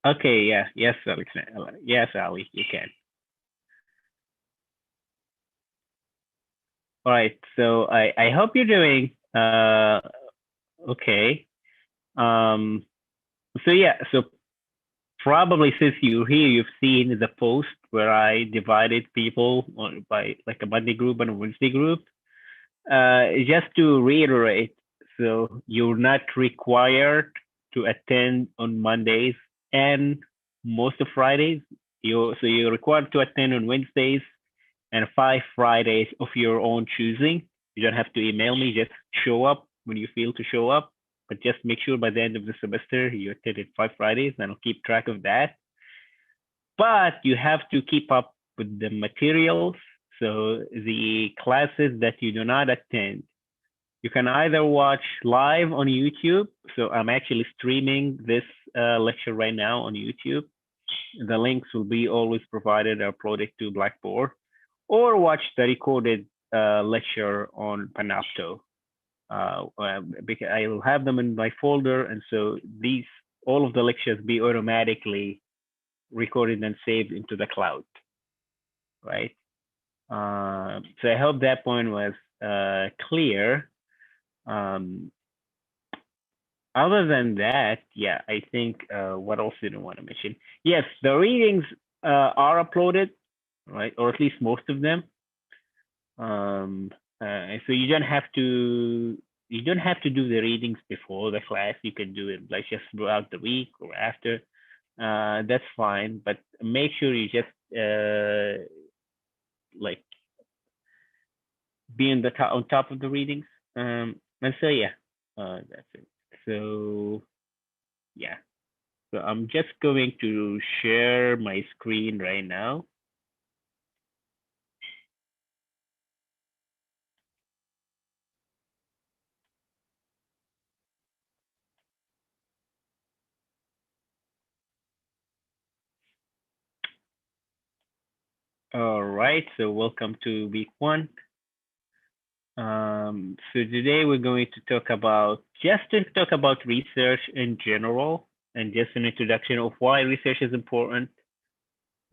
Okay, yeah, yes, Alexander. Yes, Ali, you can. All right, so I hope you're doing okay. Um, so yeah, so probably since you're here, you've seen the post where I divided people by like a Monday group and a Wednesday group. Just to reiterate, so you're not required to attend on Mondays and most of Fridays. You're required to attend on Wednesdays and 5 Fridays of your own choosing. You don't have to email me. Just show up when you feel to show up. But just make sure by the end of the semester you attended 5 Fridays, and I'll keep track of that. But you have to keep up with the materials. So the classes that you do not attend, you can either watch live on YouTube. So I'm actually streaming this lecture right now on YouTube. The links will be always provided or uploaded to Blackboard, or watch the recorded lecture on Panopto. Because I will have them in my folder, and so these all of the lectures be automatically recorded and saved into the cloud, right? So I hope that point was clear. Um, Other than that, yeah, I think what else did I want to mention? Yes, the readings are uploaded, right, or at least most of them. Um, so you don't have to do the readings before the class. You can do it like just throughout the week or after. That's fine, but make sure you just like be in the top on top of the readings. And so yeah, that's it. So yeah, so I'm just going to share my screen right now. All right, so welcome to week one. So today we're going to talk about research in general and just an introduction of why research is important.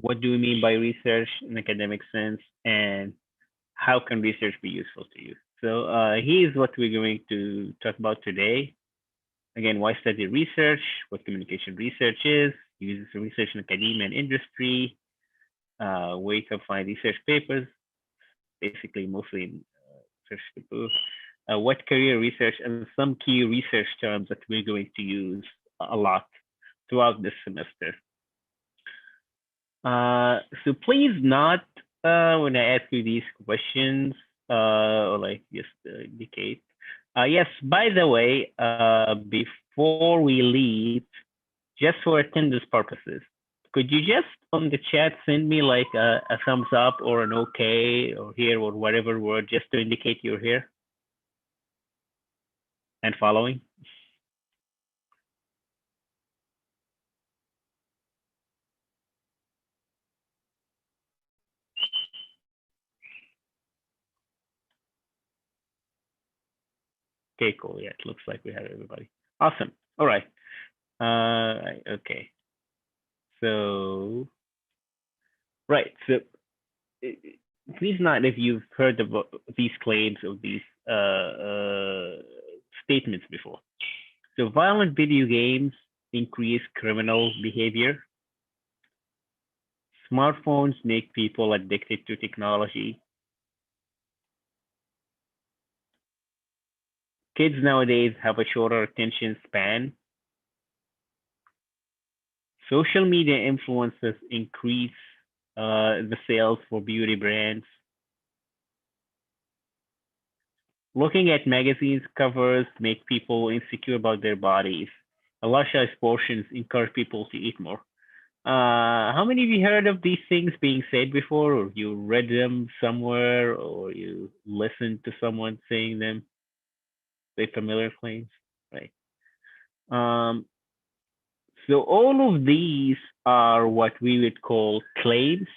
What do we mean by research in academic sense, and how can research be useful to you? So here's what we're going to talk about today. Again, why study research, what communication research is, uses research in academia and industry, where you can find research papers, basically mostly in research papers, what career research, and some key research terms that we're going to use a lot throughout this semester. So please not when I ask you these questions, or like just indicate. Yes, by the way, before we leave, just for attendance purposes, could you just on the chat send me like a thumbs up or an okay or here or whatever word just to indicate you're here and following? Okay, cool. Yeah, it looks like we have everybody. Awesome. All right. Okay. So, right. So, uh, please not if you've heard of these claims or these statements before. So, violent video games increase criminal behavior. Smartphones make people addicted to technology. Kids nowadays have a shorter attention span. Social media influences increase the sales for beauty brands. Looking at magazines covers make people insecure about their bodies. A large size portions encourage people to eat more. How many of you heard of these things being said before, or you read them somewhere, or you listened to someone saying them? They familiar claims, right? Um, so all of these are what we would call claims,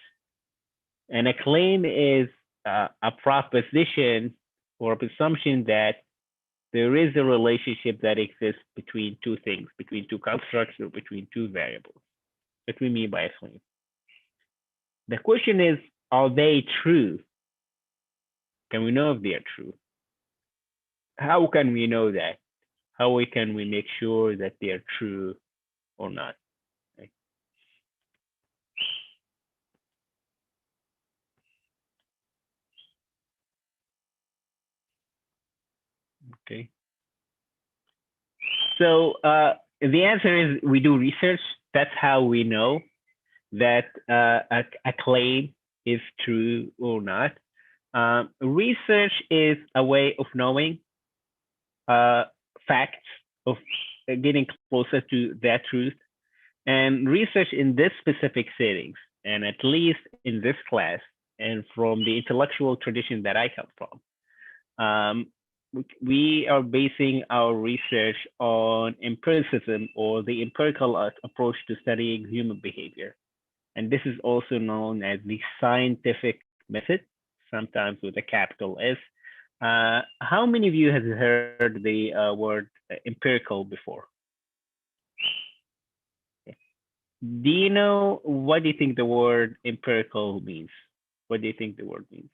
and a claim is a proposition or a presumption that there is a relationship that exists between two things, between two constructs, or between two variables. What we mean by a claim. The question is, are they true? Can we know if they are true? How can we know that? How can we make sure that they are true or not? Okay. So the answer is we do research. That's how we know that a claim is true or not. Research is a way of knowing facts, of getting closer to that truth. And research in this specific settings, and at least in this class, and from the intellectual tradition that I come from, we are basing our research on empiricism, or the empirical approach to studying human behavior. And this is also known as the scientific method, sometimes with a capital S. How many of you have heard the word empirical before? Do you know, what do you think the word empirical means? What do you think the word means?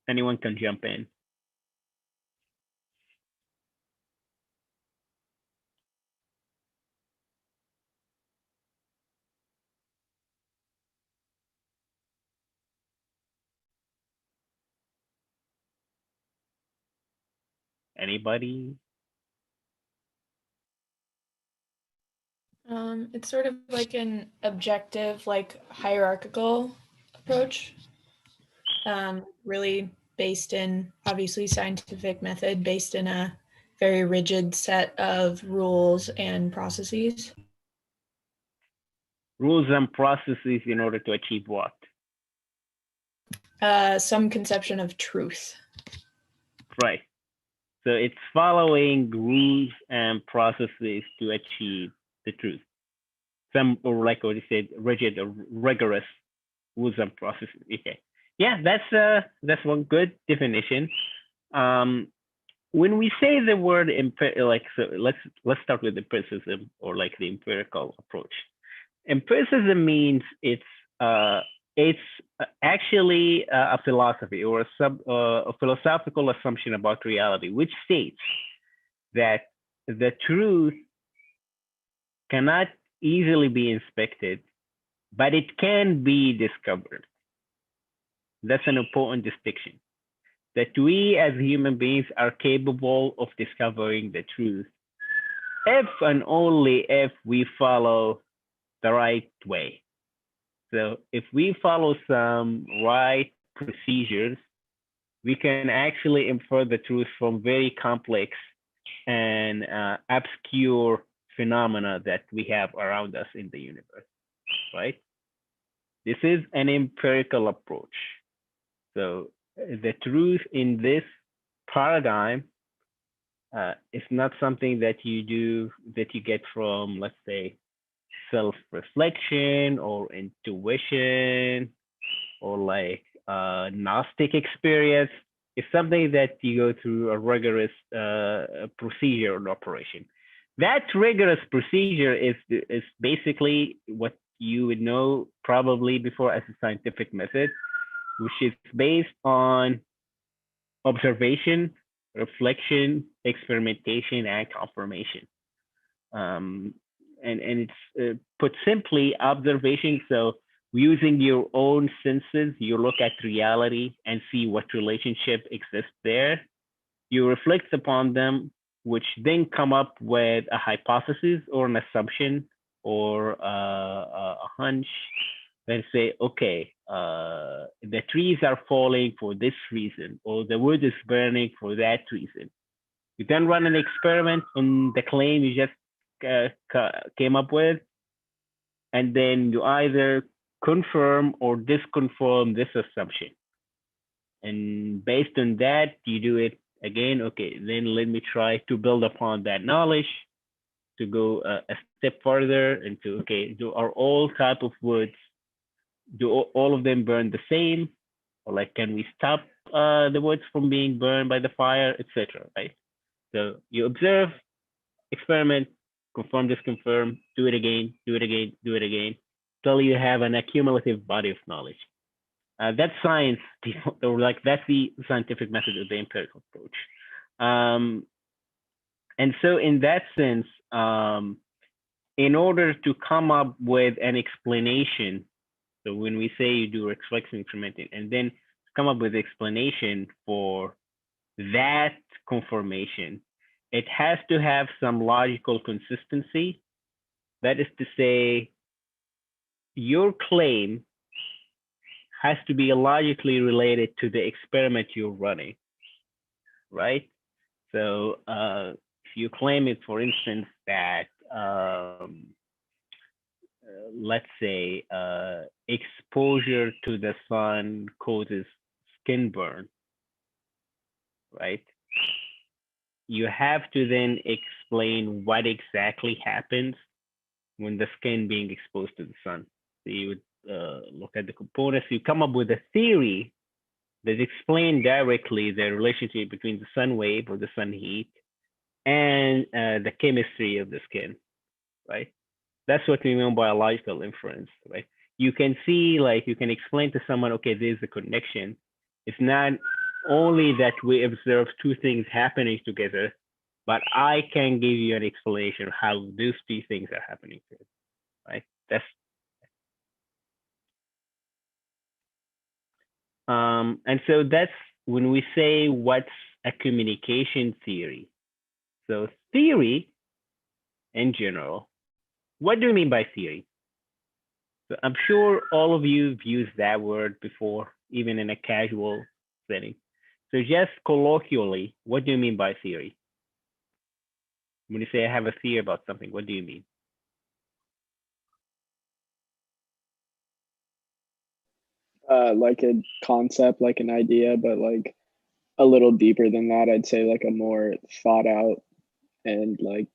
Anyone can jump in. Anybody? It's sort of like an objective, like hierarchical approach. Really based in, obviously, scientific method, based in a very rigid set of rules and processes. Rules and processes in order to achieve what? Some conception of truth. Right. So it's following rules and processes to achieve the truth. Some, or like what you said, rigid or rigorous rules and processes. Okay. Yeah, that's one good definition. When we say the word like, so let's start with empiricism, or like the empirical approach. Empiricism means it's actually a philosophy, or a philosophical assumption about reality, which states that the truth cannot easily be inspected, but it can be discovered. That's an important distinction, that we as human beings are capable of discovering the truth if and only if we follow the right way. So if we follow some right procedures, we can actually infer the truth from very complex and obscure phenomena that we have around us in the universe, right? This is an empirical approach. So the truth in this paradigm is not something that you do, that you get from, let's say, self-reflection or intuition, or like Gnostic experience. It's something that you go through a rigorous procedure and operation. That rigorous procedure is basically what you would know probably before as a scientific method, which is based on observation, reflection, experimentation, and confirmation. And it's put simply, observation. So using your own senses, you look at reality and see what relationship exists there. You reflect upon them, which then come up with a hypothesis or an assumption, or a hunch. Then say, okay, the trees are falling for this reason, or the wood is burning for that reason. You then run an experiment on the claim you just came up with, and then you either confirm or disconfirm this assumption. And based on that, you do it again. Okay, then let me try to build upon that knowledge to go a step further into, okay, are all type of woods, do all of them burn the same? Or like, can we stop the woods from being burned by the fire, etc. Right? So you observe, experiment, confirm, disconfirm, do it again, do it again, do it again, till you have an accumulative body of knowledge. That's science, or like that's the scientific method of the empirical approach. And so, in that sense, in order to come up with an explanation, so when we say you do reflection experimenting, and then come up with explanation for that confirmation, it has to have some logical consistency. That is to say, your claim has to be logically related to the experiment you're running, right? So if you claim it, for instance, that let's say exposure to the sun causes skin burn, right? You have to then explain what exactly happens when the skin being exposed to the sun. So you would look at the components, you come up with a theory that explains directly the relationship between the sun wave or the sun heat and the chemistry of the skin, right? That's what we mean by logical inference, right? You can see, like, you can explain to someone, okay, there's a connection. It's not only that we observe two things happening together, but I can give you an explanation of how those two things are happening together, right? That's and so that's when we say what's a communication theory. So theory in general, what do you mean by theory? So I'm sure all of you have used that word before, even in a casual setting. So just colloquially, what do you mean by theory? When you say I have a theory about something, what do you mean? Like a concept, like an idea, but like a little deeper than that. I'd say like a more thought out and like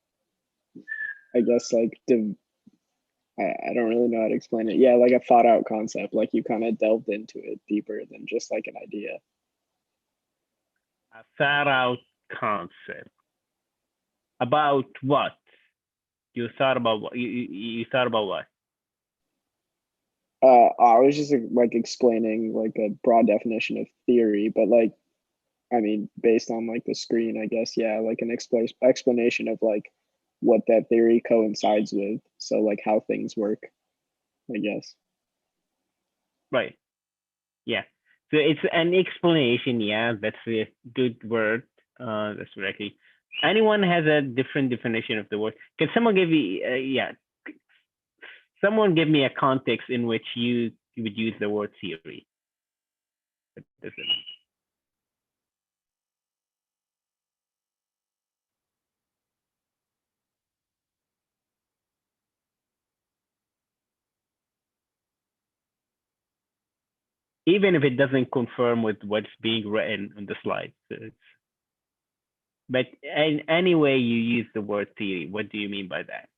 I guess like I don't really know how to explain it. Yeah, like a thought out concept. Like you kind of delved into it deeper than just like an idea. A thought out concept. About what? You thought about what? You thought about what? I was just like explaining like a broad definition of theory, but like I mean, based on like the screen, I guess, yeah, like an explanation of like what that theory coincides with. So like how things work, I guess. Right. Yeah. So it's an explanation. Yeah, that's a good word. That's correctly. Anyone has a different definition of the word. Can someone give me? Yeah. Someone give me a context in which you would use the word theory. What does it mean? Even if it doesn't confirm with what's being written on the slide. So but in any way you use the word theory, what do you mean by that?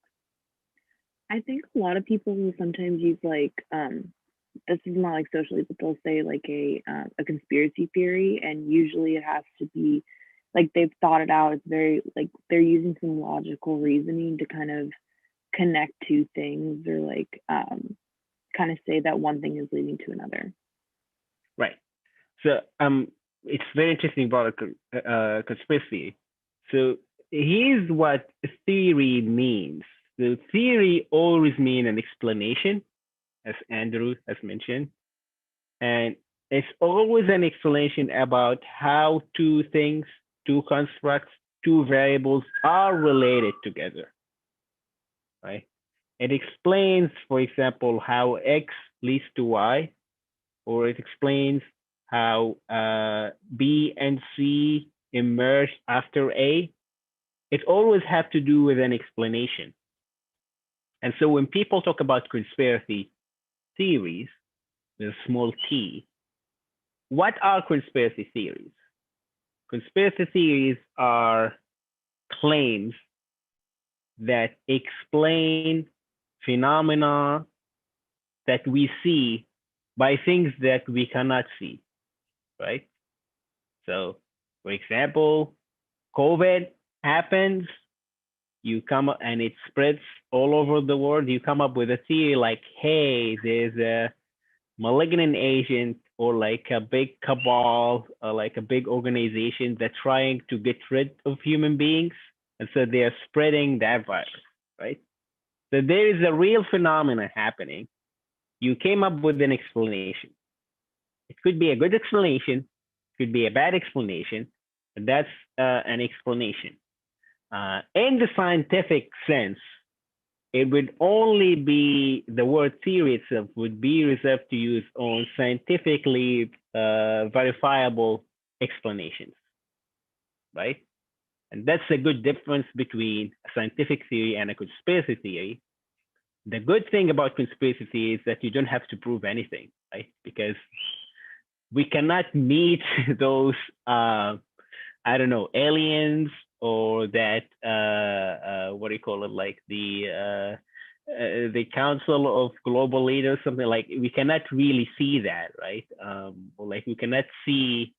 I think a lot of people will sometimes use like this is not like socially, but they'll say like a conspiracy theory, and usually it has to be like they've thought it out. It's very like they're using some logical reasoning to kind of connect two things or like kind of say that one thing is leading to another. Right. So it's very interesting about conspiracy. So here's what theory means. So theory always means an explanation, as Andrew has mentioned, and it's always an explanation about how two things, two constructs, two variables are related together, right? It explains, for example, how X leads to Y, or it explains how B and C emerge after A. It always has to do with an explanation. And so when people talk about conspiracy theories, with a small t, what are conspiracy theories? Conspiracy theories are claims that explain phenomena that we see by things that we cannot see, right? So, for example, COVID happens, you come up and it spreads all over the world. You come up with a theory like, hey, there's a malignant agent or like a big cabal or like a big organization that's trying to get rid of human beings. And so they're spreading that virus, right? So there is a real phenomenon happening. You came up with an explanation. It could be a good explanation, it could be a bad explanation, but that's an explanation. In the scientific sense, it would only be the word theory itself would be reserved to use on scientifically verifiable explanations, right? And that's a good difference between a scientific theory and a conspiracy theory. The good thing about conspiracy theory is that you don't have to prove anything, right? Because we cannot meet those, I don't know, aliens or that, what do you call it, like the Council of Global Leaders, something like, we cannot really see that, right? Or like we cannot see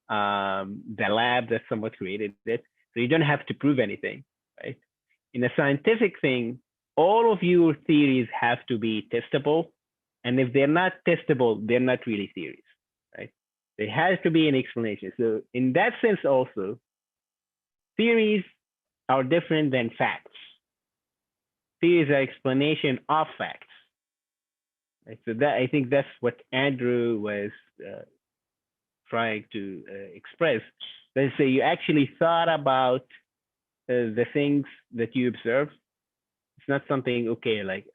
the lab that someone created it. So you don't have to prove anything, right? In a scientific thing, all of your theories have to be testable. And if they're not testable, they're not really theories, right? There has to be an explanation. So in that sense also, theories are different than facts. Theories are explanation of facts. Right? So that, I think that's what Andrew was trying to express. Let's say you actually thought about the things that you observe. It's not something, okay, like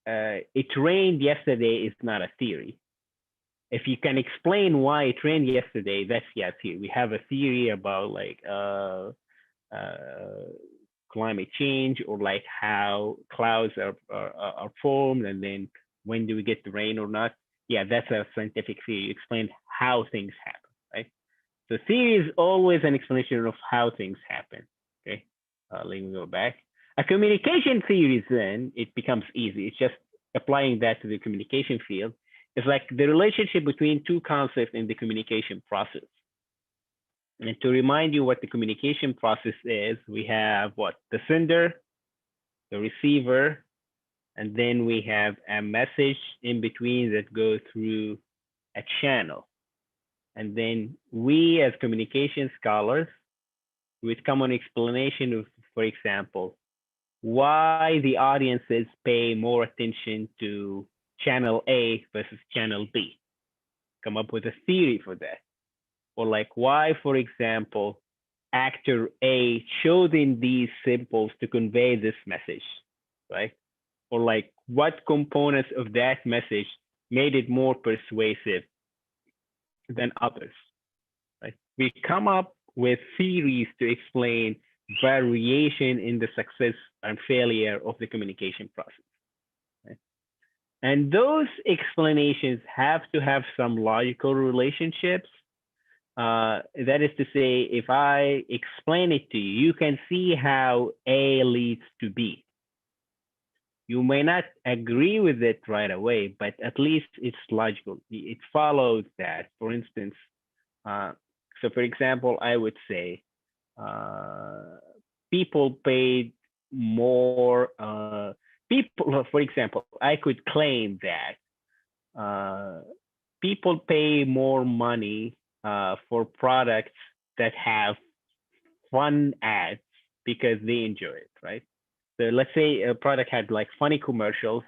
it rained yesterday is not a theory. If you can explain why it rained yesterday, that's yeah, theory. We have a theory about like climate change or like how clouds are formed and then when do we get the rain or not. Yeah, that's a scientific theory. You explain how things happen, right? So theory is always an explanation of how things happen, okay? Let me go back. A communication theory then, it becomes easy. It's just applying that to the communication field. It's like the relationship between two concepts in the communication process. And to remind you what the communication process is, we have what? The sender, the receiver, and then we have a message in between that goes through a channel. And then we as communication scholars, with common explanation of, for example, why the audiences pay more attention to channel A versus channel B. Come up with a theory for that. Or like why, for example, actor A chosen these symbols to convey this message, right? Or like what components of that message made it more persuasive than others, right? We come up with theories to explain variation in the success and failure of the communication process. Right? And those explanations have to have some logical relationships. That is to say, if I explain it to you, you can see how A leads to B. You may not agree with it right away, but at least it's logical. It follows that. For instance, so for example, I would say people paid more. People, for example, I could claim that people pay more money for products that have fun ads because they enjoy it, right? So let's say a product had like funny commercials.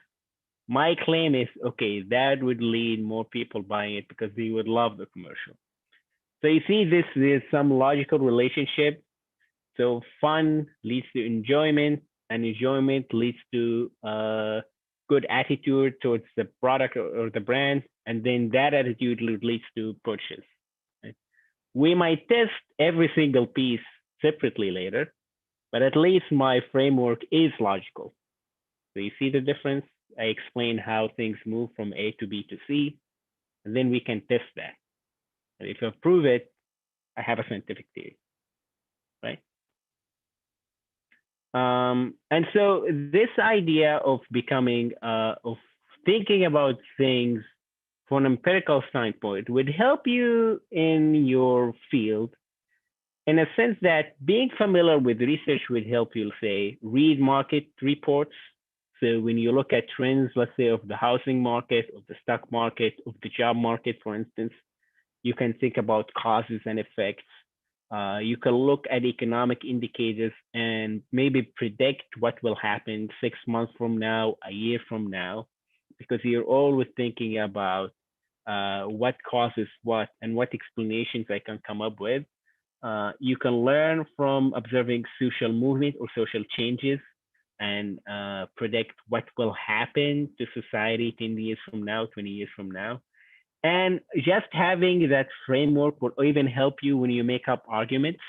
My claim is, okay, that would lead more people buying it because they would love the commercial. So you see this, there's some logical relationship. So fun leads to enjoyment and enjoyment leads to good attitude towards the product or the brand. And then that attitude leads to purchase. Right? We might test every single piece separately later, but at least my framework is logical. So you see the difference? I explain how things move from A to B to C, and then we can test that. And if I prove it, I have a scientific theory, right? And so this idea of becoming, of thinking about things from an empirical standpoint would help you in your in a sense that being familiar with research would help you, say, read market reports. So when you look at trends, let's say of the housing market, of the stock market, of the job market, for instance, you can think about causes and effects. You can look at economic indicators and maybe predict what will happen 6 months from now, a year from now, because you're always thinking about what causes what and what explanations I can come up with. You can learn from observing social movement or social changes and predict what will happen to society 10 years from now, 20 years from now. And just having that framework will even help you when you make up arguments.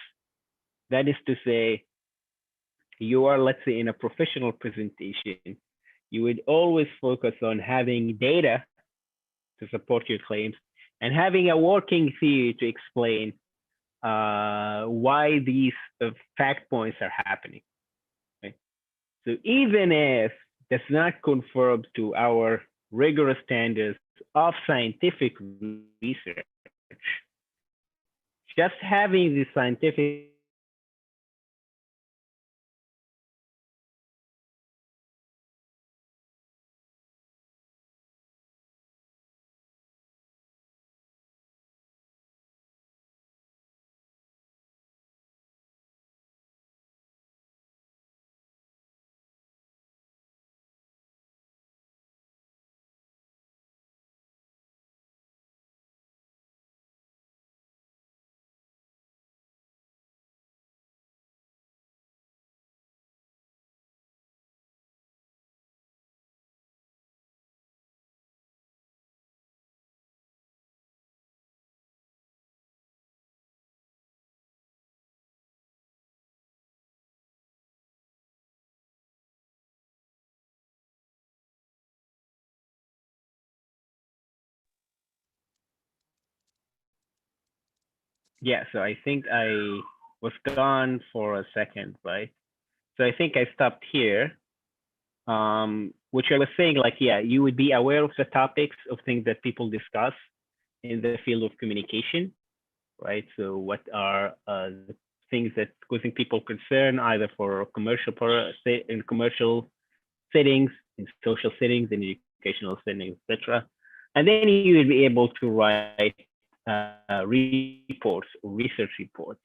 That is to say, you are, let's say, in a professional presentation, you would always focus on having data to support your claims and having a working theory to explain why these fact points are happening. Right? So even if that's not conform to our rigorous standards of scientific research, just having the scientific yeah, so I think I was gone for a second, right? So I think I stopped here, which I was saying, like, yeah, you would be aware of the topics of things that people discuss in the field of communication, right? So what are the things that causing people concern, either for commercial in commercial settings, in social settings, in educational settings, etc. And then you would be able to write reports or research reports.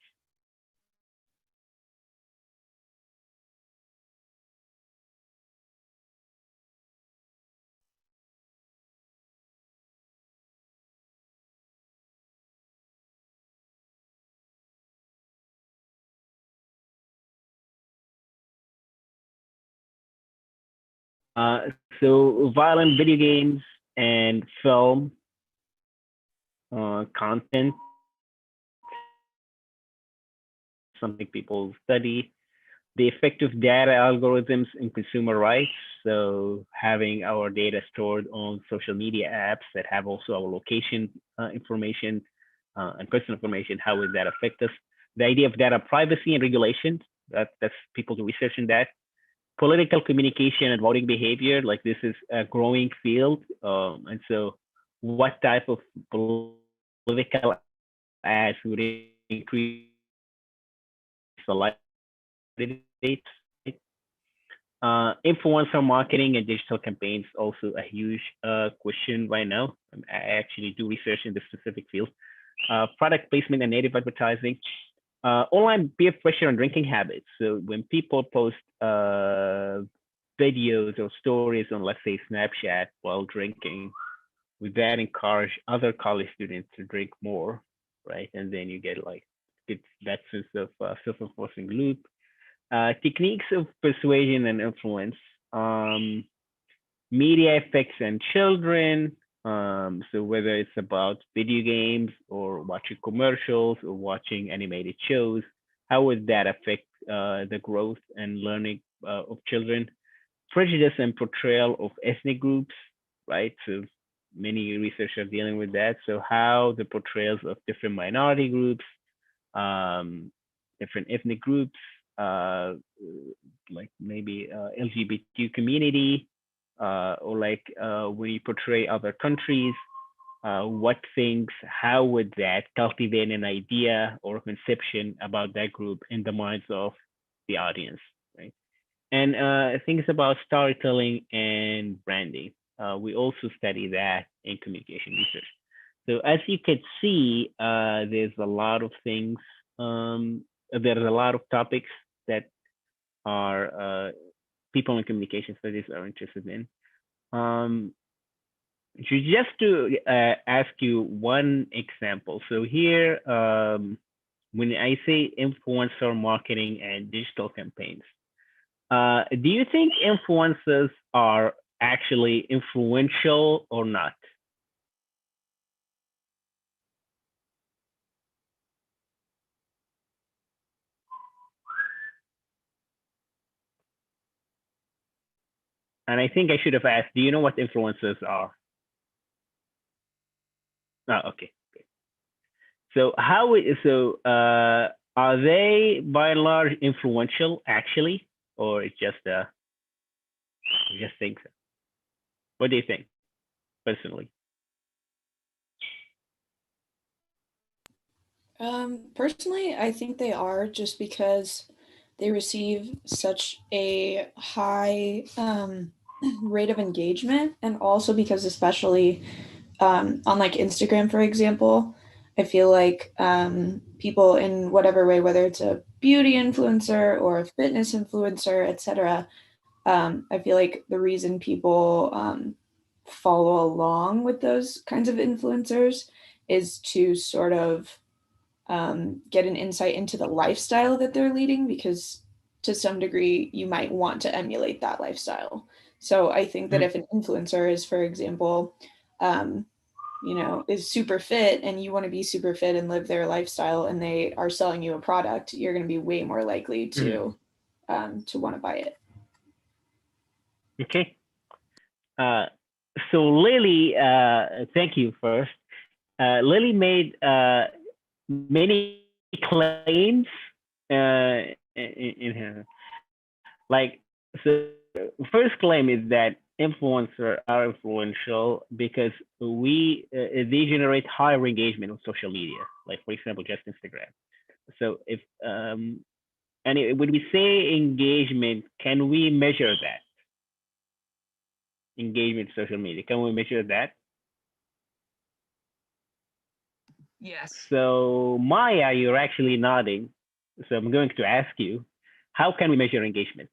Uh, so violent video games and film content, something people study. The effect of data algorithms in consumer rights. So having our data stored on social media apps that have also our location information and personal information, how would that affect us? The idea of data privacy and regulation, that's people do research in that. Political communication and voting behavior, like this is a growing field. And so what type of political ads would increase the candidates? Influencer marketing and digital campaigns, also a huge question right now. I actually do research in this specific field. Product placement and native advertising. Online peer pressure on drinking habits. So when people post videos or stories on, let's say, Snapchat while drinking, would that encourage other college students to drink more, right? And then you get like that sense of self-enforcing loop. Techniques of persuasion and influence, media effects and children. So whether it's about video games or watching commercials or watching animated shows, how would that affect the growth and learning of children? Prejudice and portrayal of ethnic groups, right? So many researchers are dealing with that. So how the portrayals of different minority groups, different ethnic groups, like maybe LGBTQ community, or like when you portray other countries, how would that cultivate an idea or conception about that group in the minds of the audience, right? And things about storytelling and branding. We also study that in communication research. So as you can see, there's a lot of things. There's a lot of topics that are people in communication studies are interested in. Um, just to ask you one example. So here, when I say influencer marketing and digital campaigns, do you think influencers are actually influential or not? And I think I should have asked, do you know what influencers are? Oh, okay. So are they by and large influential actually, or it's just you just think so? What do you think personally? Personally, I think they are, just because they receive such a high rate of engagement, and also because, especially on like Instagram, for example, I feel like people in whatever way, whether it's a beauty influencer or a fitness influencer, etc., I feel like the reason people follow along with those kinds of influencers is to sort of get an insight into the lifestyle that they're leading, because to some degree you might want to emulate that lifestyle. So I think that if an influencer is, for example, um, is super fit, and you want to be super fit and live their lifestyle, and they are selling you a product, you're going to be way more likely to want to buy it. Okay. So Lily, thank you first. Lily made many claims in her. Like, so first claim is that influencers are influential because they generate higher engagement on social media, like for example, just Instagram. So if when we say engagement, can we measure that? Engagement social media, can we measure that? Yes. So Maya, you're actually nodding. So I'm going to ask you, how can we measure engagement?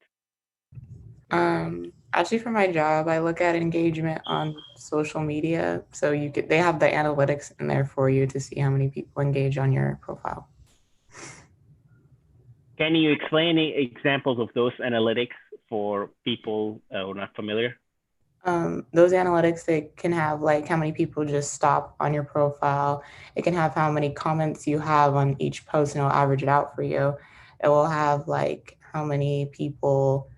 Actually, for my job, I look at engagement on social media. So they have the analytics in there for you to see how many people engage on your profile. Can you explain any examples of those analytics for people who are not familiar? Those analytics, they can have like how many people just stop on your profile. It can have how many comments you have on each post, and it'll average it out for you. It will have like how many people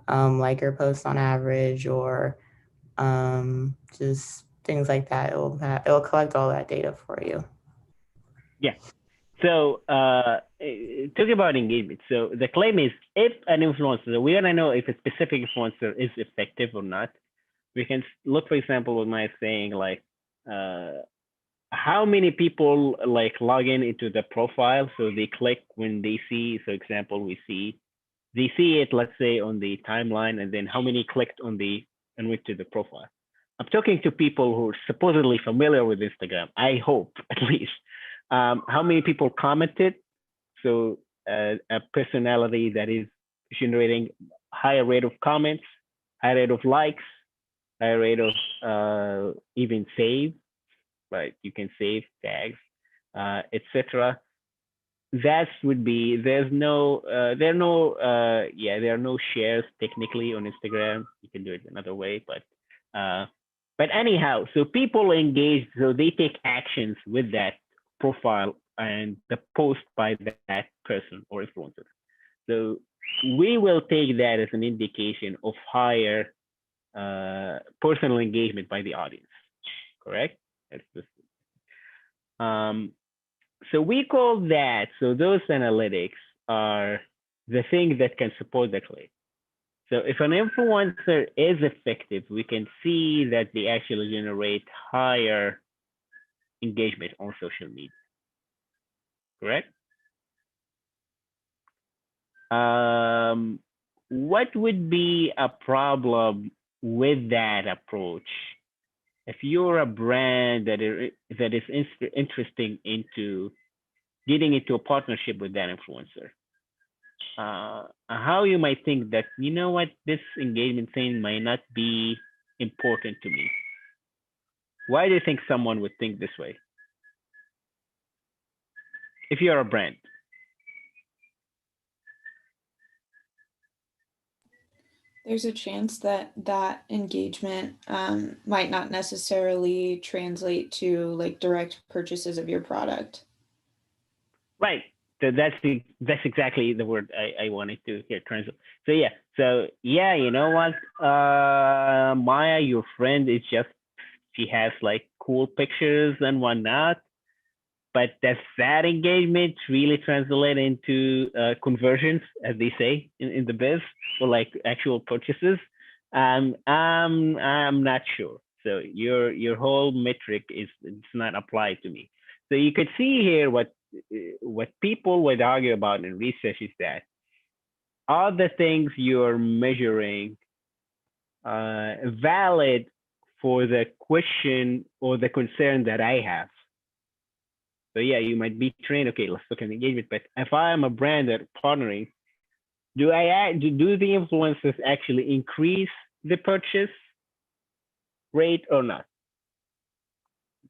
like your post on average, or just things like that. It'll collect all that data for you. Yeah. So talking about engagement. So the claim is, if an influencer, we want to know if a specific influencer is effective or not. We can look, for example, what Maya is saying, like how many people like log into the profile. So they click when they see, so example, they see it, let's say on the timeline, and then how many clicked on and went to the profile. I'm talking to people who are supposedly familiar with Instagram, I hope at least. How many people commented? So a personality that is generating higher rate of comments, higher rate of likes, higher rate of even save, right? You can save tags, etc. That would be, there are no shares technically on Instagram. You can do it another way, but anyhow, so people engage, so they take actions with that profile and the post by that person or influencer. So we will take that as an indication of higher personal engagement by the audience, correct? So we call that, so those analytics are the thing that can support the claim. So if an influencer is effective, we can see that they actually generate higher engagement on social media. Correct? What would be a problem with that approach? If you're a brand that is interesting into getting into a partnership with that influencer, how you might think that, you know what, this engagement thing might not be important to me. Why do you think someone would think this way? If you're a brand. There's a chance that that engagement might not necessarily translate to like direct purchases of your product. Right. So that's exactly the word I wanted to hear. Translate. So yeah, you know what, Maya, your friend is just, she has like cool pictures and whatnot, but does that engagement really translate into conversions, as they say in the biz, or like actual purchases? I'm not sure. So your whole metric it's not applied to me. So you could see here what people would argue about in research is that are the things you're measuring valid for the question or the concern that I have? So yeah, you might be trained, okay, let's look at engagement, but if I am a brand that partnering, do the influencers actually increase the purchase rate or not?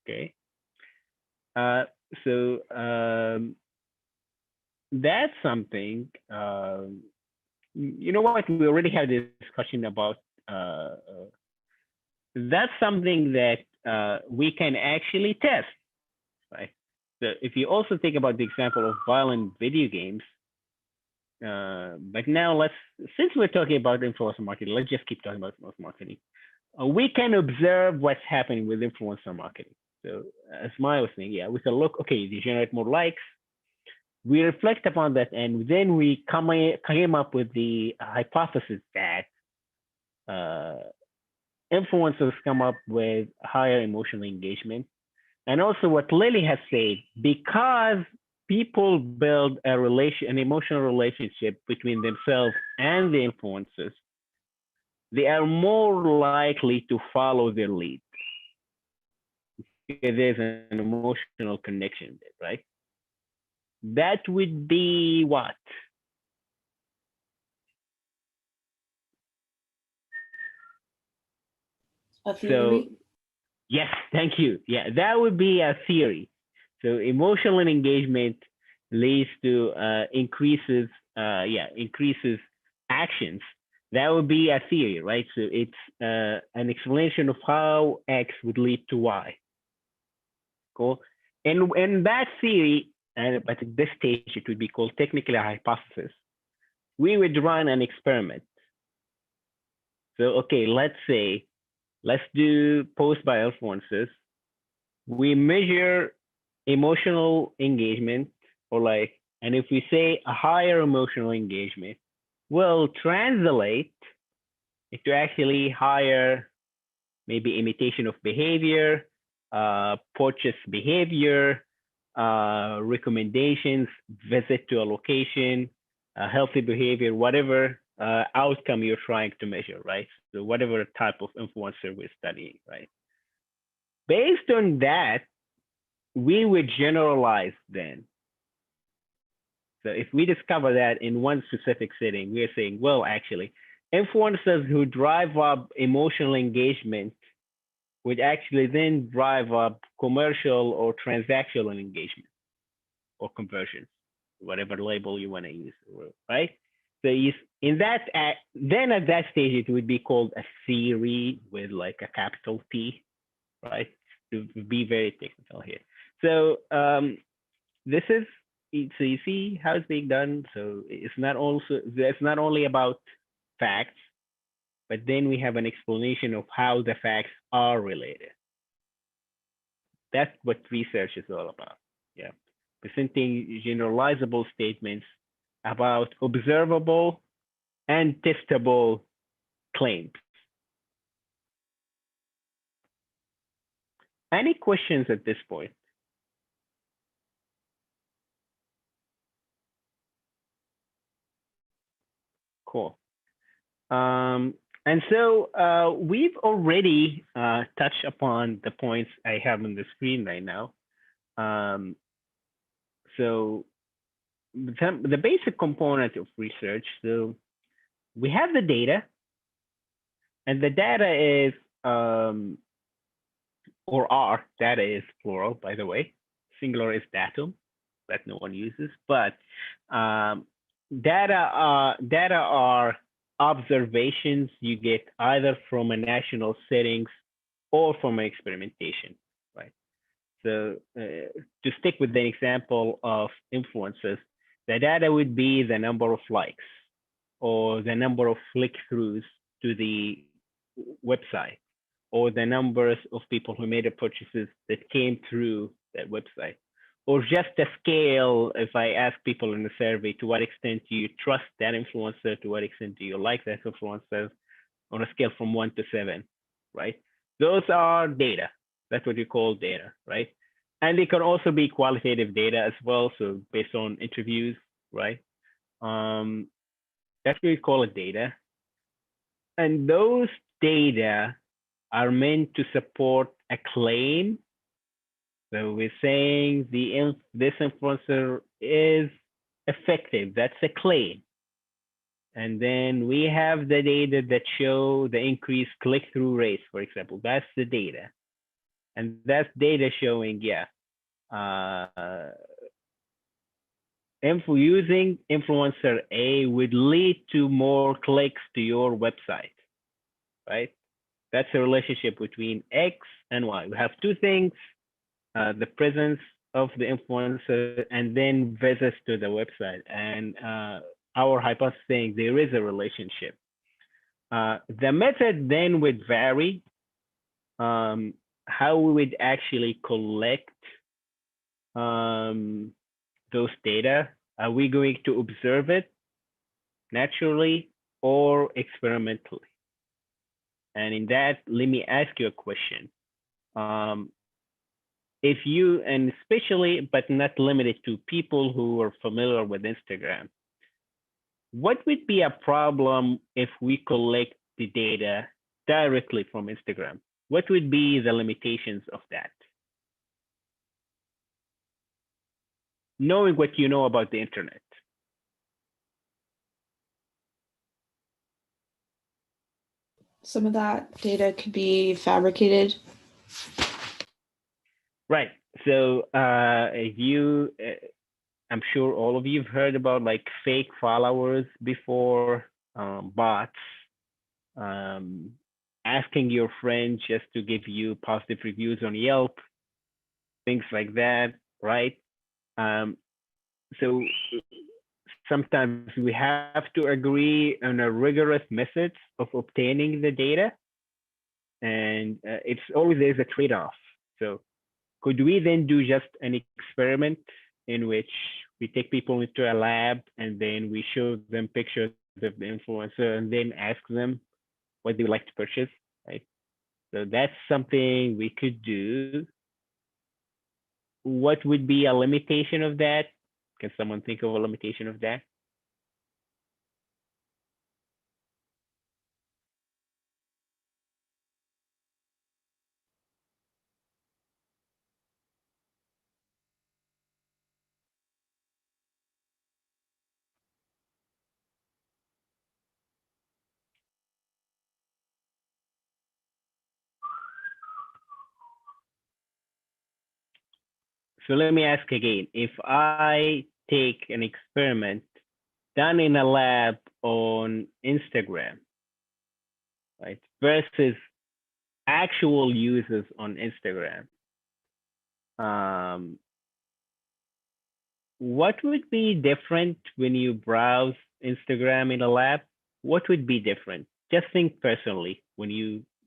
Okay. So that's something, you know what, we already had this discussion about, that's something that we can actually test, right? So if you also think about the example of violent video games, but now since we're talking about influencer marketing, let's just keep talking about influencer marketing. We can observe what's happening with influencer marketing. So as Maya was saying, yeah, we can look, okay, they generate more likes. We reflect upon that, and then we came up with the hypothesis that influencers come up with higher emotional engagement. And also what Lily has said, because people build an emotional relationship between themselves and the influencers, they are more likely to follow their lead. Because there's an emotional connection there, right? That would be what? A theory? So, yes, thank you. Yeah, that would be a theory. So emotional engagement leads to increases actions. That would be a theory, right? So it's an explanation of how X would lead to Y. Cool. And that theory, but at this stage it would be called technically a hypothesis. We would run an experiment. So okay, let's do post by influencers. We measure emotional engagement, and if we say a higher emotional engagement will translate into actually higher, maybe imitation of behavior, purchase behavior, recommendations, visit to a location, healthy behavior, whatever outcome you're trying to measure, right? So whatever type of influencer we're studying, right? Based on that, we would generalize then. So if we discover that in one specific setting, we're saying, well, actually, influencers who drive up emotional engagement would actually then drive up commercial or transactional engagement or conversions, whatever label you want to use, right? So then at that stage, it would be called a theory with like a capital T, right? To be very technical here. So this is, so you see how it's being done. So it's not only about facts, but then we have an explanation of how the facts are related. That's what research is all about. Yeah, presenting generalizable statements about observable and testable claims. Any questions at this point? Cool. And so we've already touched upon the points I have on the screen right now. So the basic component of research. So we have the data, and the data is, or our data is plural, by the way. Singular is datum, that no one uses. But data are observations you get either from a national settings or from an experimentation, right? So to stick with the example of influencers, the data would be the number of likes or the number of click-throughs to the website or the numbers of people who made purchases that came through that website, or just a scale. If I ask people in the survey, to what extent do you trust that influencer? To what extent do you like that influencer? On a scale from 1 to 7, right? Those are data. That's what you call data, right? And they can also be qualitative data as well. So based on interviews, right? That's what we call it data. And those data are meant to support a claim. So we're saying this influencer is effective. That's a claim. And then we have the data that show the increased click-through rates, for example. That's the data. And that's data showing, yeah, using influencer A would lead to more clicks to your website, right? That's a relationship between X and Y. We have two things, the presence of the influencer and then visits to the website. And our hypothesis saying there is a relationship. The method then would vary, how we would actually collect those data. Are we going to observe it naturally or experimentally? And in that, let me ask you a question. If you, and especially, but not limited to people who are familiar with Instagram, what would be a problem if we collect the data directly from Instagram? What would be the limitations of that? Knowing what you know about the internet. Some of that data could be fabricated. Right. So if you, I'm sure all of you have heard about like fake followers before, bots, asking your friend just to give you positive reviews on Yelp, things like that, right? So sometimes we have to agree on a rigorous methods of obtaining the data, and it's always there's a trade-off. So could we then do just an experiment in which we take people into a lab and then we show them pictures of the influencer and then ask them what they would like to purchase, right? So that's something we could do. What would be a limitation of that? Can someone think of a limitation of that? So let me ask again, if I take an experiment done in a lab on Instagram, right, versus actual users on Instagram, what would be different when you browse Instagram in a lab? What would be different? Just think personally, when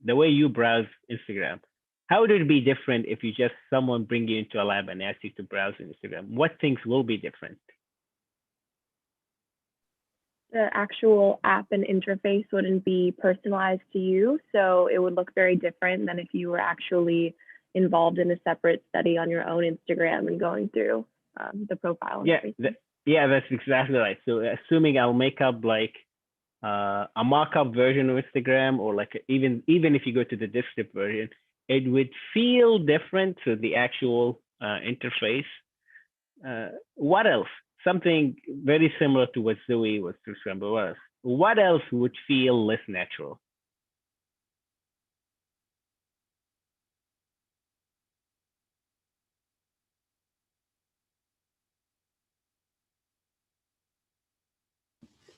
the way you browse Instagram, how would it be different if you just someone bring you into a lab and ask you to browse Instagram? What things will be different? The actual app and interface wouldn't be personalized to you, so it would look very different than if you were actually involved in a separate study on your own Instagram and going through the profile. And yeah, that's exactly right. So assuming I'll make up like a mock-up version of Instagram, or like even if you go to the desktop version, it would feel different to the actual interface. What else? Something very similar to what Zoe was describing. What else would feel less natural?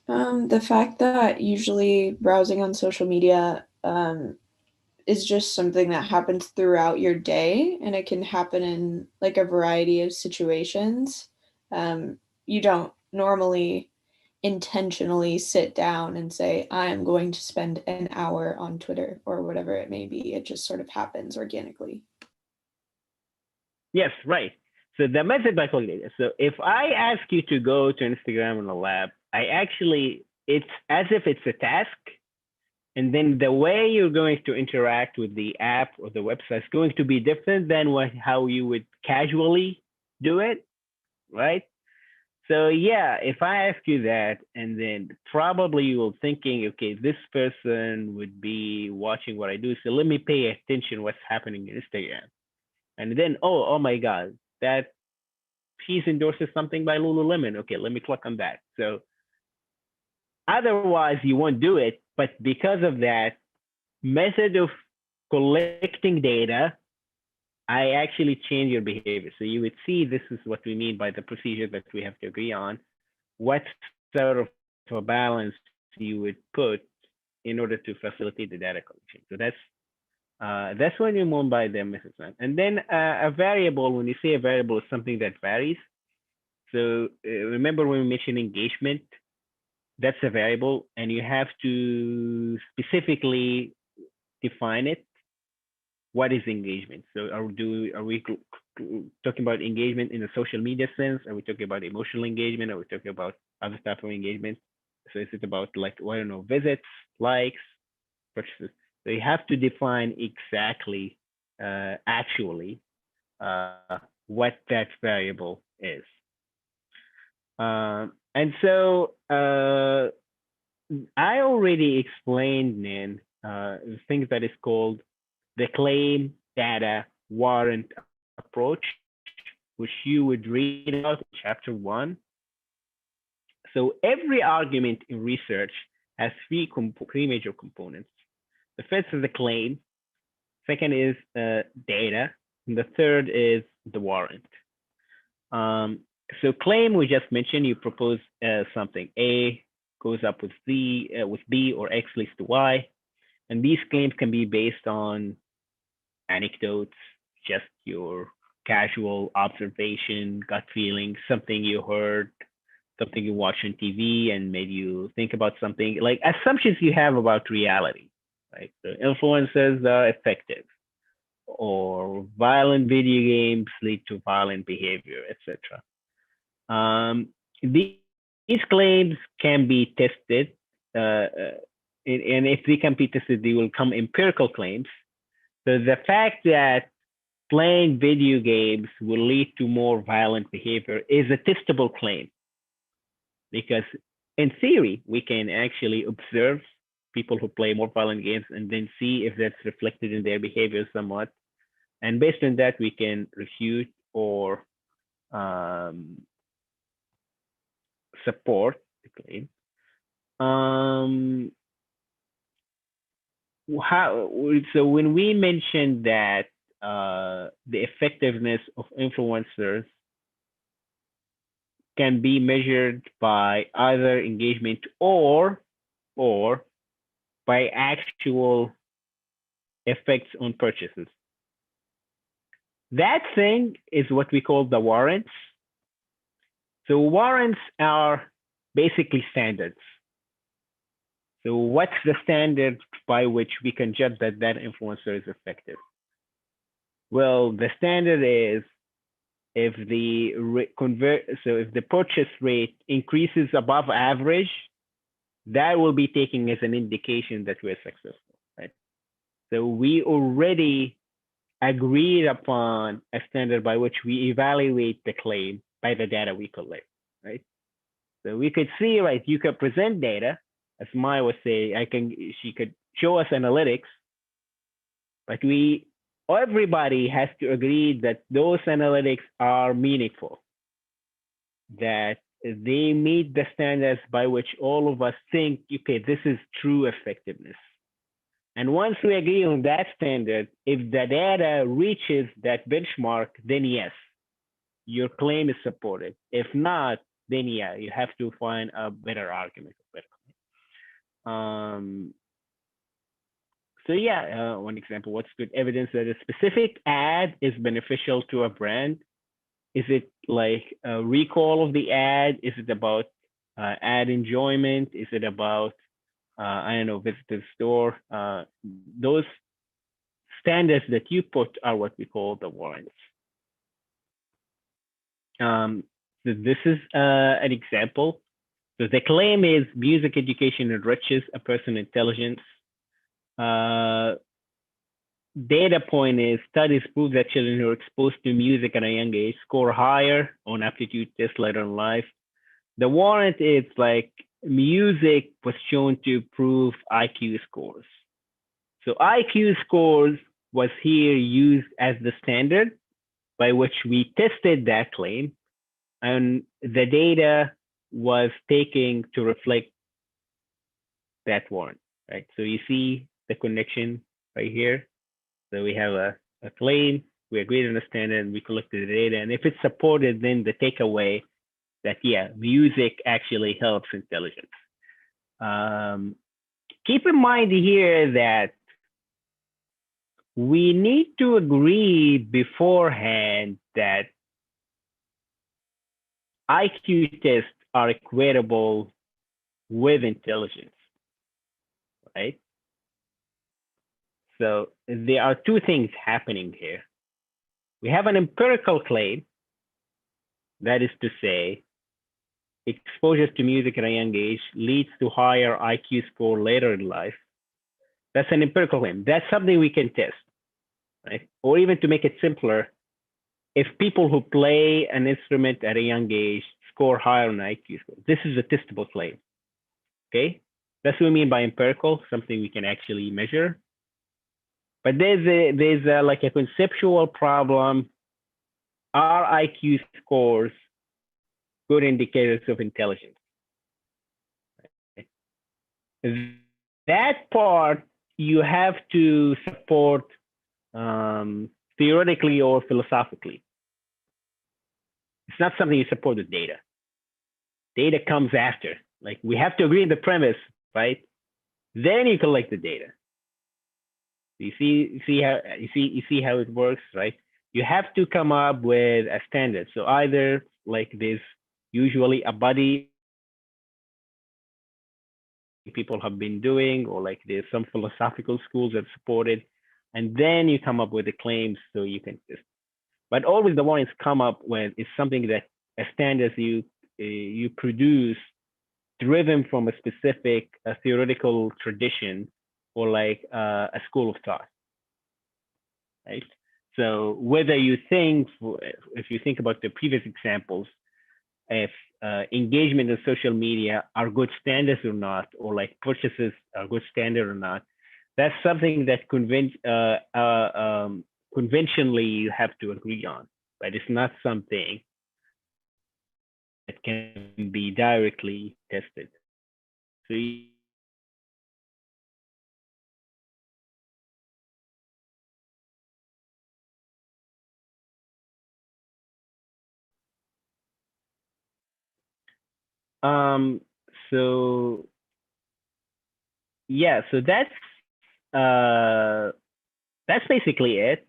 The fact that usually browsing on social media is just something that happens throughout your day, and it can happen in like a variety of situations. You don't normally intentionally sit down and say, I am going to spend an hour on Twitter or whatever it may be. It just sort of happens organically. Yes, right. So the method by calculator. So if I ask you to go to Instagram in the lab, it's as if it's a task. And then the way you're going to interact with the app or the website is going to be different than how you would casually do it, right? So yeah, if I ask you that, and then probably you will thinking, okay, this person would be watching what I do, so let me pay attention what's happening in Instagram. And then, oh my God, that she's endorses something by Lululemon. Okay, let me click on that. So otherwise you won't do it, but because of that method of collecting data, I actually change your behavior. So you would see this is what we mean by the procedure that we have to agree on. What sort of a balance you would put in order to facilitate the data collection. So that's what you mean by the method. And then a variable, when you say a variable, is something that varies. So remember when we mentioned engagement, that's a variable, and you have to specifically define it. What is engagement? So are we talking about engagement in a social media sense? Are we talking about emotional engagement? Are we talking about other type of engagement? So is it about like, I don't know, visits, likes, purchases? So you have to define exactly, actually, what that variable is. And so I already explained, Nan, the thing that is called the claim, data, warrant approach, which you would read about in chapter 1. So every argument in research has three major components. The first is the claim, second is data, and the third is the warrant. So claim, we just mentioned, you propose something. A goes up with B or X leads to Y. And these claims can be based on anecdotes, just your casual observation, gut feeling, something you heard, something you watched on TV and made you think about something, like assumptions you have about reality, right? So influencers are effective, or violent video games lead to violent behavior, etc. These claims can be tested, and if they can be tested, they will come empirical claims. So the fact that playing video games will lead to more violent behavior is a testable claim, because in theory, we can actually observe people who play more violent games and then see if that's reflected in their behavior somewhat. And based on that, we can refute or support the claim. So when we mentioned that the effectiveness of influencers can be measured by either engagement or by actual effects on purchases, that thing is what we call the warrants. So warrants are basically standards. So what's the standard by which we can judge that that influencer is effective? Well, the standard is if the purchase rate increases above average, that will be taken as an indication that we're successful, right? So we already agreed upon a standard by which we evaluate the claim by the data we collect, right? So we could see, right, you could present data, as Maya was saying, she could show us analytics, but everybody has to agree that those analytics are meaningful, that they meet the standards by which all of us think, okay, this is true effectiveness. And once we agree on that standard, if the data reaches that benchmark, then yes, your claim is supported. If not, then yeah, you have to find a better argument. So yeah, one example, what's good evidence that a specific ad is beneficial to a brand? Is it like a recall of the ad? Is it about ad enjoyment? Is it about, I don't know, visit the store? Those standards that you put are what we call the warrants. So this is an example. So the claim is music education enriches a person's intelligence. Data point is studies prove that children who are exposed to music at a young age score higher on aptitude tests later in life. The warrant is like music was shown to improve IQ scores. So IQ scores was here used as the standard by which we tested that claim, and the data was taken to reflect that warrant, right? So you see the connection right here. So we have a claim, we agreed on the standard, and we collected the data. And if it's supported, then the takeaway that, yeah, music actually helps intelligence. Keep in mind here that we need to agree beforehand that IQ tests are equatable with intelligence, right? So there are two things happening here. We have an empirical claim, that is to say, exposure to music at a young age leads to higher IQ score later in life. That's an empirical claim. That's something we can test, right? Or even to make it simpler, if people who play an instrument at a young age score higher on IQ score, this is a testable claim, okay? That's what we mean by empirical, something we can actually measure. But there's like a conceptual problem. Are IQ scores good indicators of intelligence? That part you have to support theoretically or philosophically. It's not something you support with data. Data comes after. Like we have to agree on the premise, right? Then you collect the data. You see how it works, right? You have to come up with a standard. So either like there's usually a body people have been doing, or like there's some philosophical schools that support it, and then you come up with the claims so you can test. But always the warrants come up with is something that a standard you produce driven from a specific theoretical tradition or like a school of thought, right? So whether you think, if you think about the previous examples, if engagement in social media are good standards or not, or like purchases are good standard or not, that's something that conventionally you have to agree on, but it's not something that can be directly tested. So so yeah, so that's basically it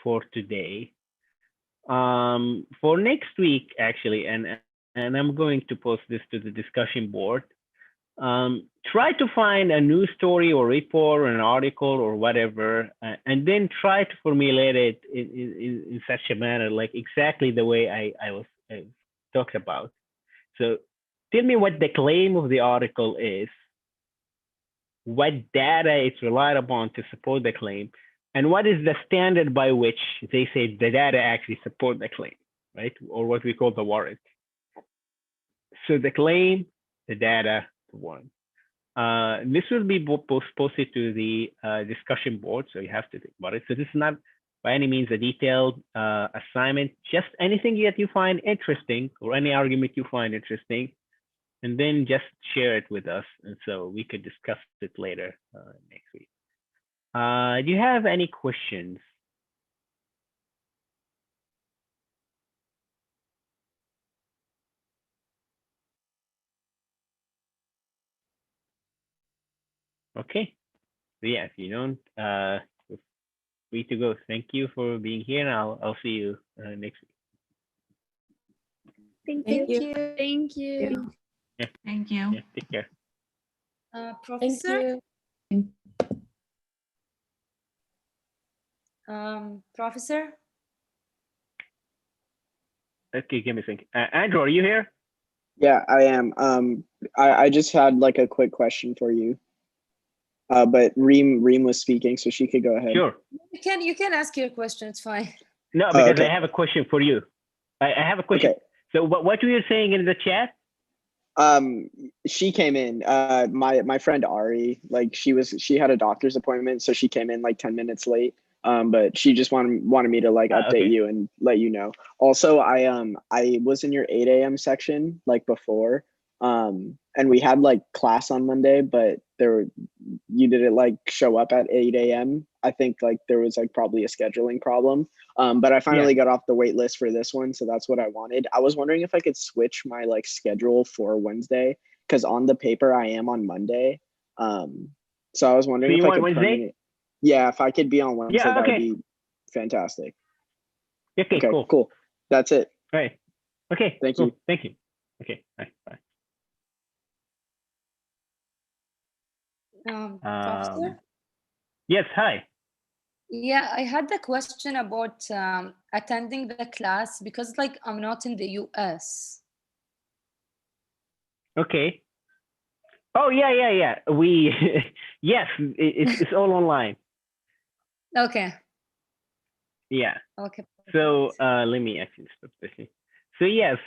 for today. For next week, actually, and I'm going to post this to the discussion board. Try to find a news story or report or an article or whatever, and then try to formulate it in such a manner, like exactly the way I talked about. So tell me what the claim of the article is, what data it's relied upon to support the claim, And what is the standard by which they say the data actually support the claim, right? Or what we call the warrant. So the claim, the data, the warrant. This will be posted to the discussion board, so you have to think about it. So this is not by any means a detailed assignment, just anything that you find interesting or any argument you find interesting, and then just share it with us, and so we could discuss it later next week. Do you have any questions? Okay. So yeah, if you don't, feel free to go. Thank you for being here, and I'll see you next week. Thank Thank you. you. Thank you. Yeah. Thank you. Yeah, take care. Professor? Professor? Okay, give me a second. Andrew, are you here? Yeah, I am. I just had like a quick question for you. But Reem was speaking, so she could go ahead. Sure. You can ask your question. It's fine. No, because okay. I have a question for you. I have a question. Okay. So what were you saying in the chat? She came in. My friend Ari, like she had a doctor's appointment, so she came in like 10 minutes late. But she just wanted me to like update Okay. you and let you know. Also, I was in your 8 a.m. section like before. And we had like class on Monday, but you didn't like show up at 8 a.m. I think like there was like probably a scheduling problem. But I finally got off the wait list for this one, so that's what I wanted. I was wondering if I could switch my like schedule for Wednesday, because on the paper I am on Monday. So I was wondering if I could Wednesday? Yeah, if I could be on Wednesday, Yeah, that would okay. be fantastic. Okay, cool. Cool. That's it. All right. Okay. Thank cool. you. Thank you. Okay. Bye. Professor? Yes. Hi. Yeah, I had the question about attending the class because like I'm not in the US. Okay. Oh yeah. We yes, it's all online. Okay. Yeah. Okay. So let me actually stop this. So yes,